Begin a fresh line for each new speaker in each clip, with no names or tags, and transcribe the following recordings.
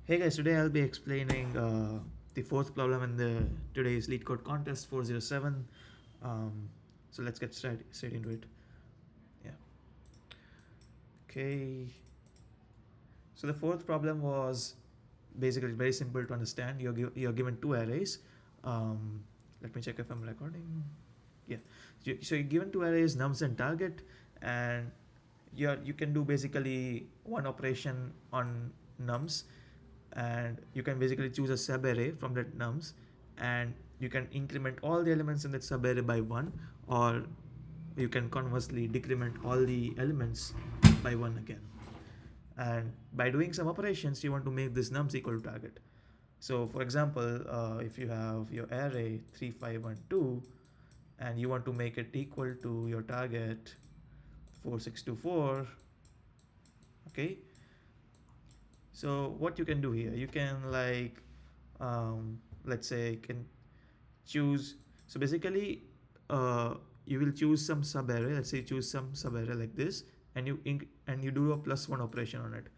Hey guys, today I'll be explaining the fourth problem in the today's lead code contest 407. So let's get straight into it. Yeah. Okay. So the fourth problem was basically very simple to understand. You're given two arrays. Um, Let me check if I'm recording. Yeah. So you're given two arrays, nums and target, and you can do basically one operation on nums, and you can basically choose a subarray from that nums, and you can increment all the elements in that subarray by one, or you can conversely decrement all the elements by one again. And by doing some operations, you want to make this nums equal to target. So for example, if you have your array 3 5 1 2, and you want to make it equal to your target 4 6 2 4, okay, so what you can do here, you can let's say you can choose. So basically, you will choose some subarray. Let's say you choose some subarray like this, and you do a plus one operation on it.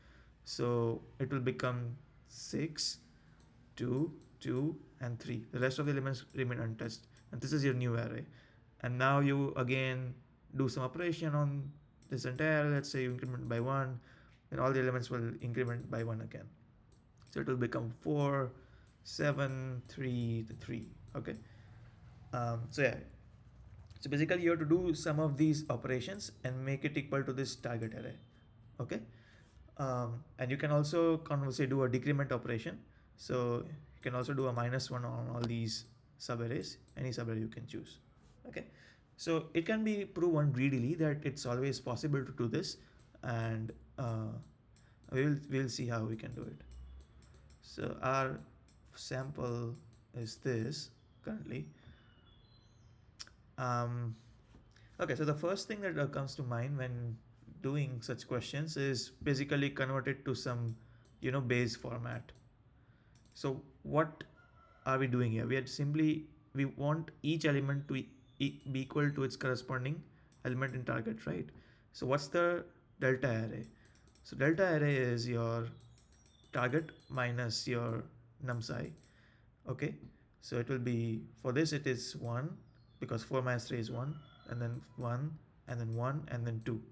So it will become 6 2 2 and 3. The rest of the elements remain untouched, and this is your new array. And now you again do some operation on this entire array. Let's say you increment by 1, then all the elements will increment by 1 again. So it will become 4 7 3 3. Okay. So yeah, so basically you have to do some of these operations and make it equal to this target array. Okay. And you can also conversely do a decrement operation. So you can also do a -1 on all these subarrays, any subarray you can choose. Okay. So it can be proven greedily that it's always possible to do this, and we'll see how we can do it. So our sample is this currently. Um, okay, so the first thing that comes to mind when doing such questions is basically convert it to some, base format. So what are we doing here? We want each element to be equal to its corresponding element in target, right? So what's the delta array? So delta array is your target minus your num_i. Okay, so it will be, for this it is 1, because 4 minus 3 is 1, and then 1, and then 1, and then 2.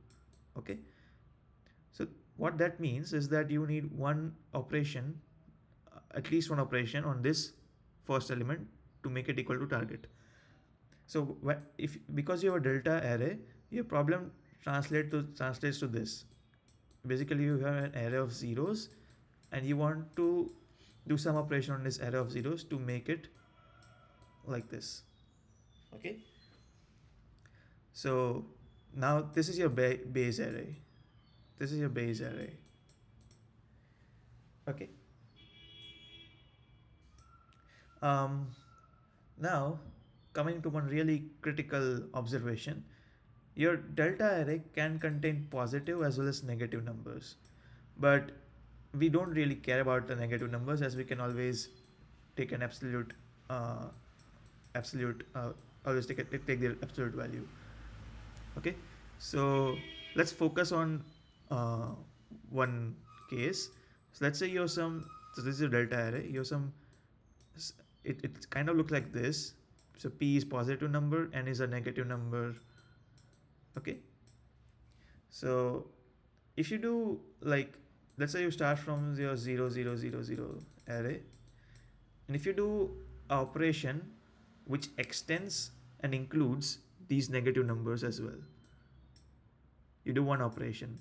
Okay, so what that means is that you need one operation, at least one operation on this first element to make it equal to target. So if because you have a delta array, your problem translates to this. Basically you have an array of zeros, and you want to do some operation on this array of zeros to make it like this. Okay, so now this is your base array. This is your base array. Okay. um, Now, coming to one really critical observation, your delta array can contain positive as well as negative numbers, but we don't really care about the negative numbers, as we can always take an uh, absolute always take the absolute value. Okay, so let's focus on uh, one case. So let's say you have some, so this is a delta array, you have some, it kind of looks like this. So p is positive number, n is a negative number. Okay, so if you do, like, let's say you start from your 0 0 0 0 array, and if you do an operation which extends and includes these negative numbers as well, you do one operation.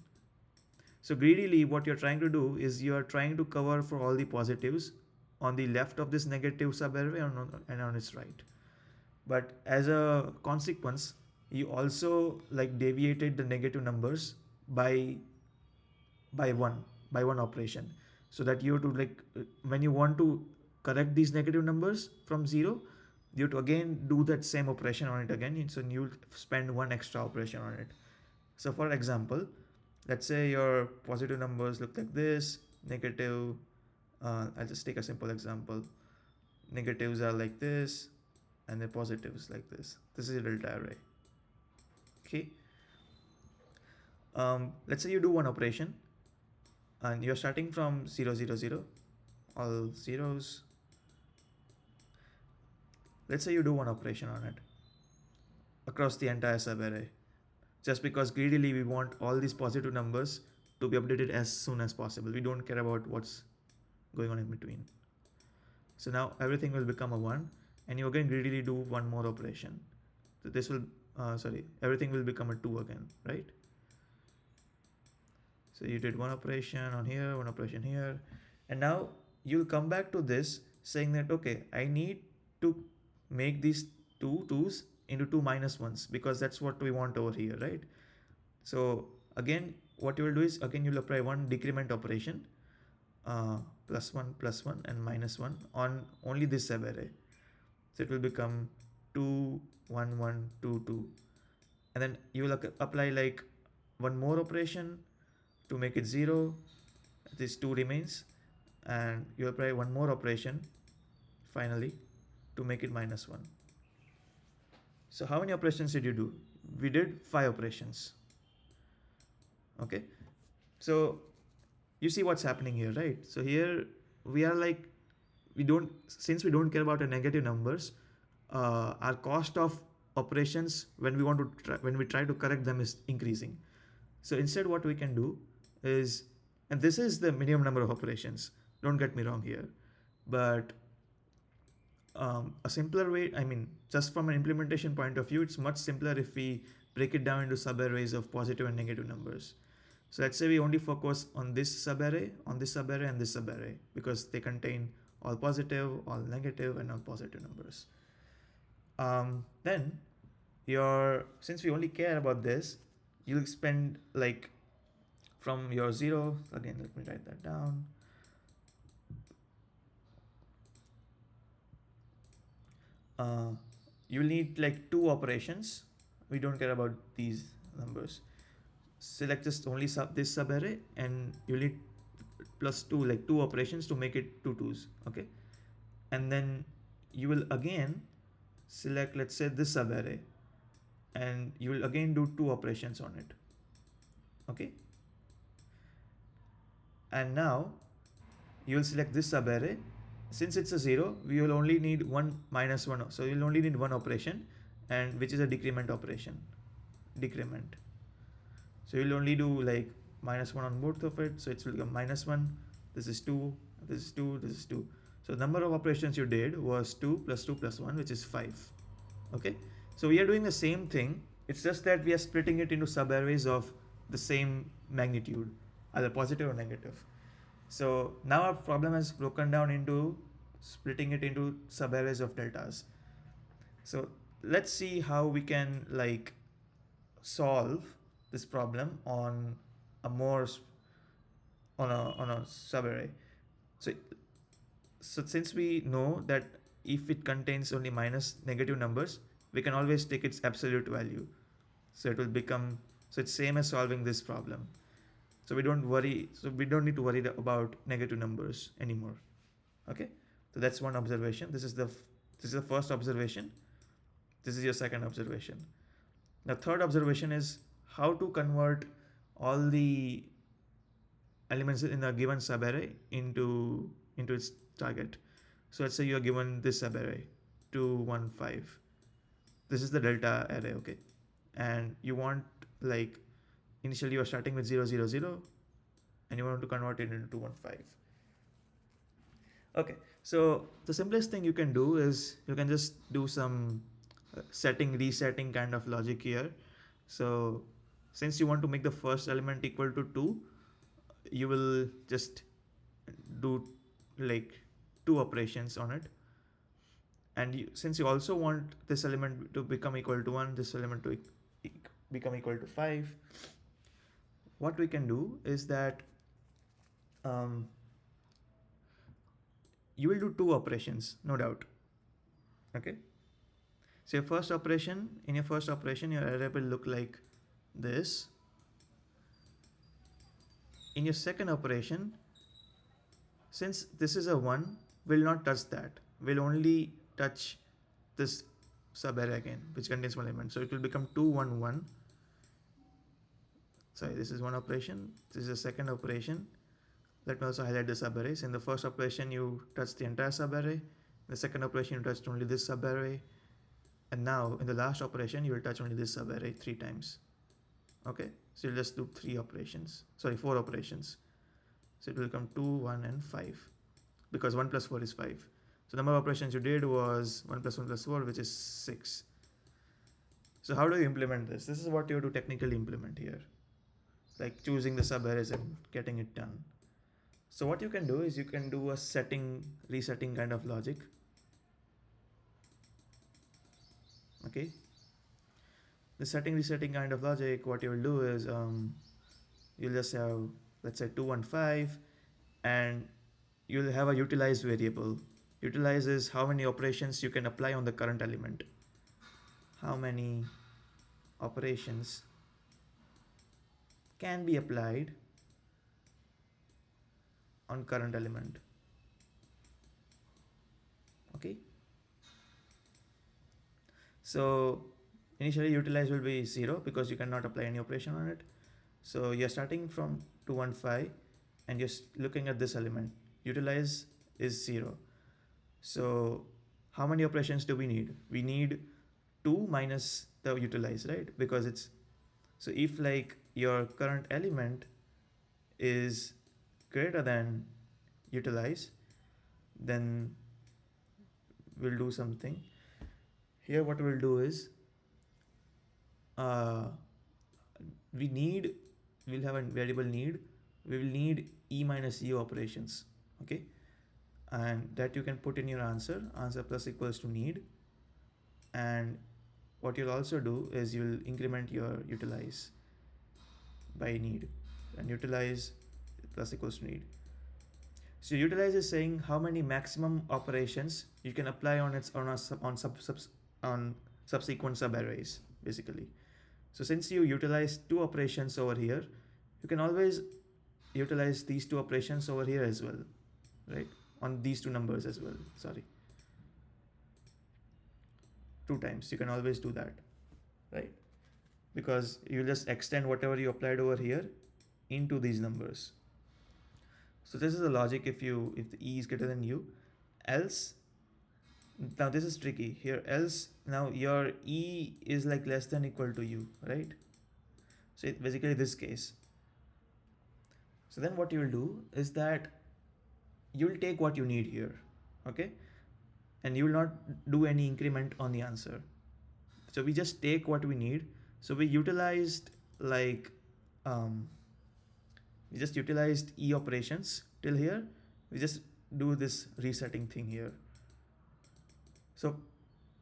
So greedily what you're trying to do is you are trying to cover for all the positives on the left of this negative subarray and on its right. But as a consequence, you also like deviated the negative numbers by by one operation, so that you have to, like, when you want to correct these negative numbers from 0, you have to again do that same operation on it again. So you'll spend one extra operation on it. So for example, let's say your positive numbers look like this, negative, I'll just take a simple example. Negatives are like this, and the positives like this. This is a delta array. Okay. Let's say you do one operation, and you're starting from 0 0 0, all zeros. Let's say you do one operation on it across the entire subarray, just because greedily we want all these positive numbers to be updated as soon as possible. We don't care about what's going on in between. So now everything will become a 1, and you again greedily do one more operation. So this will, everything will become a 2 again, right? So you did one operation on here, one operation here, and now you'll come back to this saying that, okay, I need to make these two twos into two minus ones because that's what we want over here, right? So again, what you will do is, again, you'll apply one decrement operation, plus one and minus one on only this subarray. So it will become 2, 1, 1, 2, 2. And then you will apply like one more operation to make it 0. This 2 remains. And you apply one more operation finally to make it minus 1. So how many operations did you do? We did 5 operations. Okay. So you see what's happening here, right? So here we are like, since we don't care about the negative numbers, our cost of operations when we try to correct them is increasing. So instead what we can do is, and this is the minimum number of operations, don't get me wrong here, but a simpler way, I mean, just from an implementation point of view, it's much simpler if we break it down into subarrays of positive and negative numbers. So let's say we only focus on this subarray, on this subarray, and this subarray because they contain all positive, all negative, and all positive numbers. Then since we only care about this, you'll spend like from your 0, again, let me write that down. You'll need like 2 operations. We don't care about these numbers. Select just only this subarray, and you'll need plus 2, like 2 operations to make it 2 2s. Okay. And then you will again select, let's say, this subarray, and you will again do 2 operations on it. Okay. And now you will select this subarray. Since it's a 0, we will only need 1 minus 1. So you'll only need one operation, and which is a decrement operation. Decrement. So you'll only do like minus 1 on both of it. So it will become minus 1. This is 2. This is 2. This is 2. So the number of operations you did was 2 plus 2 plus 1, which is 5. Okay. So we are doing the same thing. It's just that we are splitting it into subarrays of the same magnitude, either positive or negative. So now our problem is broken down into splitting it into subarrays of deltas. So let's see how we can like solve this problem on a more on a subarray. So since we know that if it contains only minus negative numbers, we can always take its absolute value. So it will become, so it's same as solving this problem. So we don't need to worry about negative numbers anymore. Okay. So that's one observation. This is the first observation. This is your second observation. The third observation is how to convert all the elements in a given subarray into its target. So let's say you are given this subarray 2, 1, 5. This is the delta array, okay? And you want, like, initially you are starting with 0, 0, 0, and you want to convert it into 2, 1, 5. Okay, so the simplest thing you can do is you can just do some resetting kind of logic here. So since you want to make the first element equal to 2, you will just do like 2 operations on it. And since you also want this element to become equal to 1, this element to become equal to 5, what we can do is that you will do 2 operations, no doubt. Okay. So in your first operation, your array will look like this. In your second operation, since this is a 1, we'll not touch that. We'll only touch this subarray again, which contains one element. So it will become 2, 1, 1. Sorry, this is one operation. This is a second operation. Let me also highlight the subarrays. In the first operation, you touch the entire subarray. In the second operation, you touched only this subarray. And now, in the last operation, you will touch only this subarray 3 times. Okay, so you'll just do 4 operations. So it will come 2, 1, and 5, because 1 plus 4 is 5. So the number of operations you did was 1 plus 1 plus 4, which is 6. So how do you implement this? This is what you have to technically implement here, like choosing the subarrays and getting it done. So what you can do is you can do a resetting kind of logic. Okay, the resetting kind of logic, what you will do is you'll just have, let's say, 215, and you'll have a utilize variable. Utilize is how many operations you can apply on the current element. How many operations can be applied on current element. Okay, so initially utilize will be 0 because you cannot apply any operation on it. So you're starting from 215 and you're looking at this element. Utilize is 0. So how many operations do we need? We need 2 minus the utilize, right? Because it's, so if like your current element is greater than utilize, then we'll do something. Here what we'll do is we'll have a variable need. We will need e minus u operations. Okay, and that you can put in your answer plus equals to need. And what you'll also do is you'll increment your utilize by need, and utilize plus equals to need. So utilize is saying how many maximum operations you can apply on subsequent subarrays, basically. So since you utilize 2 operations over here, you can always utilize these 2 operations over here as well, right? On these 2 numbers as well, sorry. 2 times, you can always do that, right? Because you just extend whatever you applied over here into these numbers. So this is the logic if the e is greater than u. Else, now this is tricky here, else now your e is like less than equal to u, right? So it's basically this case. So then what you will do is that you will take what you need here, okay? And you will not do any increment on the answer. So we just take what we need. So we utilized like we just utilized e operations till here. We just do this resetting thing here. So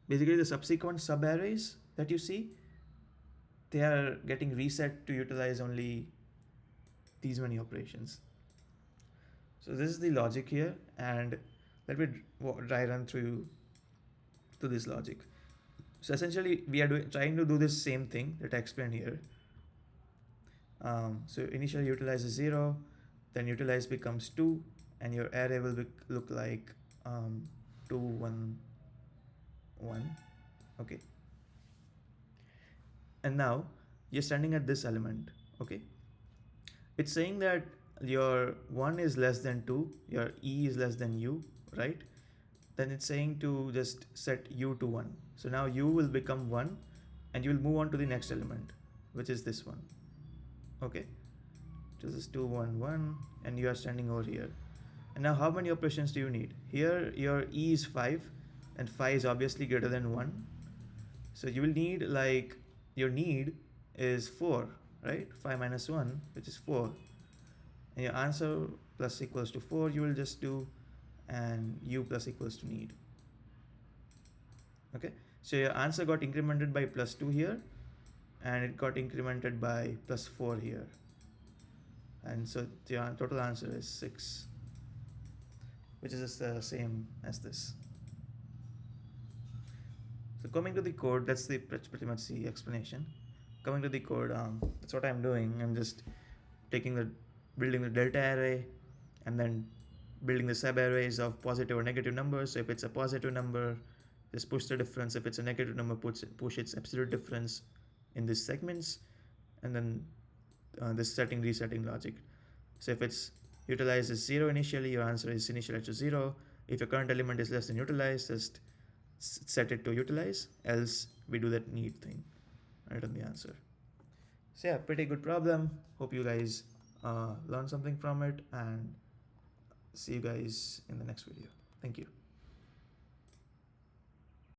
basically the subsequent subarrays that you see, they are getting reset to utilize only these many operations. So this is the logic here, and let me dry run through to this logic. So essentially we are trying to do this same thing that I explained here. So initially utilize is 0, then utilize becomes 2, and your array will look like 2, 1, 1. Okay. And now you're standing at this element. Okay. It's saying that your 1 is less than 2, your e is less than u, right? Then it's saying to just set u to 1. So now u will become 1 and you will move on to the next element, which is this one. Okay, this is 2, 1, 1, and you are standing over here. And now how many operations do you need? Here your e is 5 and 5 is obviously greater than 1. So you will need, like, your need is 4, right? 5 minus 1, which is 4. And your answer plus equals to 4 you will just do, and u plus equals to need. Okay, so your answer got incremented by plus 2 here, and it got incremented by plus 4 here, and so the total answer is 6, which is the same as this. So coming to the code, that's pretty much the explanation. Coming to the code, that's what I'm doing. I'm just building the delta array, and then building the subarrays of positive or negative numbers. So if it's a positive number, just push the difference. If it's a negative number, push its absolute difference in these segments, and then this resetting logic. So if it's Utilize is 0 initially, your answer is initialized to 0. If your current element is less than utilized, just set it to utilize, else we do that need thing, right on the answer. So yeah, pretty good problem. Hope you guys learned something from it, and see you guys in the next video. Thank you.